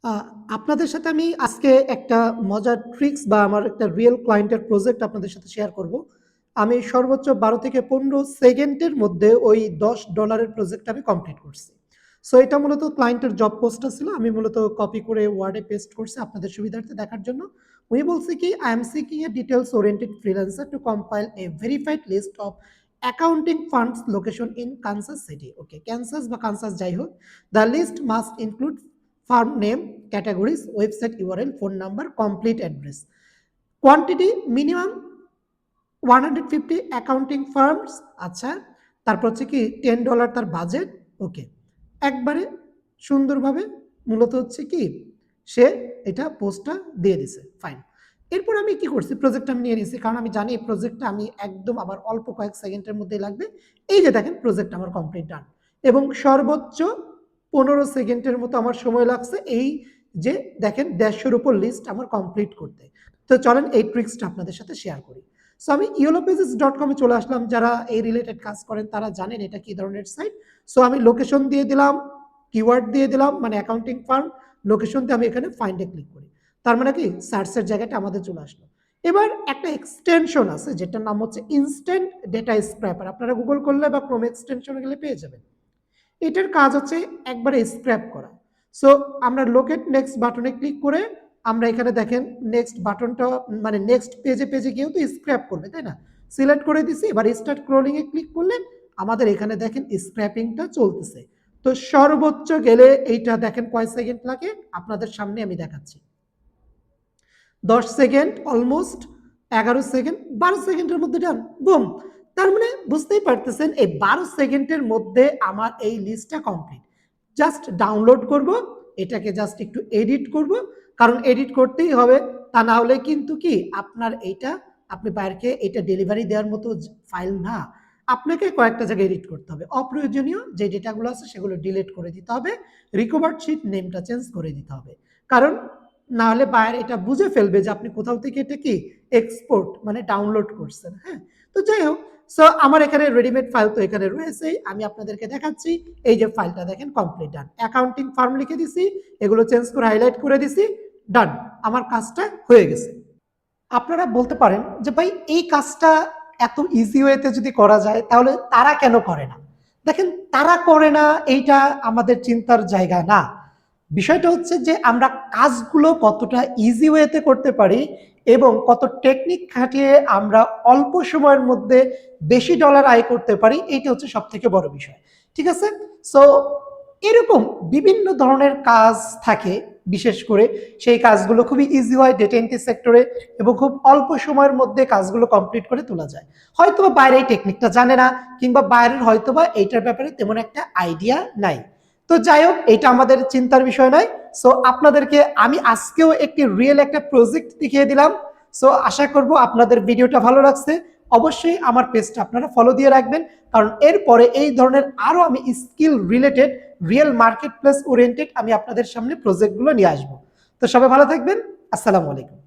আ আপনাদের সাথে আমি আজকে একটা মজার ট্রিক্স বা আমার একটা রিয়েল ক্লায়েন্টের প্রজেক্ট আপনাদের সাথে শেয়ার করব। আমি সর্বোচ্চ ১২ থেকে ১৫ সেকেন্ডের মধ্যে ওই $১০ এর প্রজেক্টটা আমি কমপ্লিট করছি। সো এটা মূলত ক্লায়েন্টের জব পোস্টটা ছিল। আমি মূলত কপি করে ওয়ার্ডে পেস্ট করছি আপনাদের সুবিধার্থে দেখার জন্য। উনি বলছে কি, "I am seeking a details oriented freelancer to compile a verified list of accounting firms location in Kansas City." Okay, Kansas বা কানসাস যাই হোক। "The list must include firm name, categories, website URL, phone number, complete address. Quantity minimum 150 accounting firms." আচ্ছা, তারপর হচ্ছে কি $10 তার budget. ওকে, একবারে সুন্দরভাবে মূলত হচ্ছে কি সে এটা পোস্টটা দিয়ে দিছে। ফাইন। এরপর আমি কি করছি, প্রজেক্টটা আমি নিয়ে নিয়েছি, কারণ আমি জানি এই প্রজেক্টটা আমি একদম আমার অল্প কয়েক সেকেন্ডের মধ্যেই লাগবে। এই যে দেখেন প্রজেক্ট আমার কমপ্লিট ডান, এবং সর্বোচ্চ 15 সেকেন্ডের মতো আমার সময় লাগছে এই যে দেখেন 150-র উপর লিস্ট আমার কমপ্লিট করতে। তো চলেন এই ট্রিক্সটা আপনাদের সাথে শেয়ার করি। সো আমি yellowpages.com এ চলে আসলাম। যারা এই রিলেটেড কাজ করেন তারা জানেন এটা কি ধরনের সাইট। সো আমি লোকেশন দিয়ে দিলাম, কিওয়ার্ড দিয়ে দিলাম, মানে অ্যাকাউন্টিং ফার্ম। লোকেশনতে আমি এখানে ফাইন্ড এ ক্লিক করি। তার মানে কি সার্চের জায়গাটা আমাদের চলে আসলো। এবার একটা এক্সটেনশন আছে যেটার নাম হচ্ছে ইনস্ট্যান্ট ডেটা স্ক্র্যাপার। আপনারা গুগল করলে বা ক্রোম এক্সটেনশনে গেলে পেয়ে যাবেন। এটার কাজ হচ্ছে একবারে স্ক্র্যাপ করা। সো আমরা লোকেট নেক্সট বাটনে ক্লিক করে আমরা এখানে দেখেন নেক্সট বাটনটা, মানে নেক্সট পেজে গিয়েও তো স্ক্র্যাপ করবে, তাই না? সিলেক্ট করে দিছি। এবার স্টার্ট ক্রলিং এ ক্লিক করলে আমাদের এখানে দেখেন স্ক্র্যাপিংটা চলতেছে। তো সর্বোচ্চ গেলে এইটা দেখেন কয় সেকেন্ড লাগে আপনাদের সামনে আমি দেখাচ্ছি। ১০ সেকেন্ড, অলমোস্ট ১১ সেকেন্ড, ১২ সেকেন্ডের মধ্যে ডান, বুম। তার মানে বুঝতেই পারতেছেন এই ১২ সেকেন্ডের মধ্যে আমার এই লিস্টটা কমপ্লিট। জাস্ট ডাউনলোড করব, এটাকে জাস্ট একটু এডিট করব, কারণ এডিট করতেই হবে। তা না হলে কিন্তু কি আপনার এইটা আপনি বাইরকে এটা ডেলিভারি দেওয়ার মতো ফাইল না। আপনাকে কয়েকটা জায়গায় এডিট করতে হবে। অপ্রয়োজনীয় যে ডেটাগুলো আছে সেগুলো ডিলিট করে দিতে হবে। রিকভার্ড শিট নেমটা চেঞ্জ করে দিতে হবে। কারণ না হলে বায়ার এটা বুঝে ফেলবে যে আপনি কোথাও থেকে এটা কি এক্সপোর্ট মানে ডাউনলোড করছেন। হ্যাঁ, তো যাই হোক, সো আমার এখানে রেডিমেড ফাইল তো এখানে রয়েছেই, আমি আপনাদেরকে দেখাচ্ছি। এই যে ফাইলটা দেখেন কমপ্লিট ডান, অ্যাকাউন্টিং ফার্ম লিখে দিছি, এগুলো চেঞ্জ করে হাইলাইট করে দিছি, ডান, আমার কাজটা হয়ে গেছে। আপনারা বলতে পারেন যে ভাই এই কাজটা এত ইজি ওয়েতে যদি করা যায় তাহলে তারা কেন করে না? দেখেন, তারা করে না এইটা আমাদের চিন্তার জায়গা না। বিষয়টা হচ্ছে যে আমরা কাজগুলো কতটা ইজি ওয়েতে করতে পারি এবং কত টেকনিক খাটিয়ে আমরা অল্প সময়ের মধ্যে বেশি ডলার আয় করতে পারি, এইটা হচ্ছে সব থেকে বড় বিষয়। ঠিক আছে? সো এরকম বিভিন্ন ধরনের কাজ থাকে, বিশেষ করে সেই কাজগুলো খুবই ইজি হয় ডেটা এন্ট্রি সেক্টরে, এবং খুব অল্প সময়ের মধ্যে কাজগুলো কমপ্লিট করে তোলা যায়। হয়তোবা বাইরে এই টেকনিকটা জানে না, কিংবা বাইরের হয়তোবা এইটার ব্যাপারে তেমন একটা আইডিয়া নাই। তো যাই হোক, এটা আমাদের চিন্তার বিষয় নয়। সো আপনাদেরকে আমি আজকেও একটি রিয়েল একটা প্রজেক্ট দেখিয়ে দিলাম। সো আশা করব আপনাদের ভিডিওটা ভালো লাগছে। অবশ্যই আমার পেজটা আপনারা ফলো দিয়ে রাখবেন, কারণ এরপরে এই ধরনের আরো আমি skill related real market place oriented আমি আপনাদের সামনে প্রজেক্টগুলো নিয়ে আসবো। তো সবাই ভালো থাকবেন। আসসালামু আলাইকুম।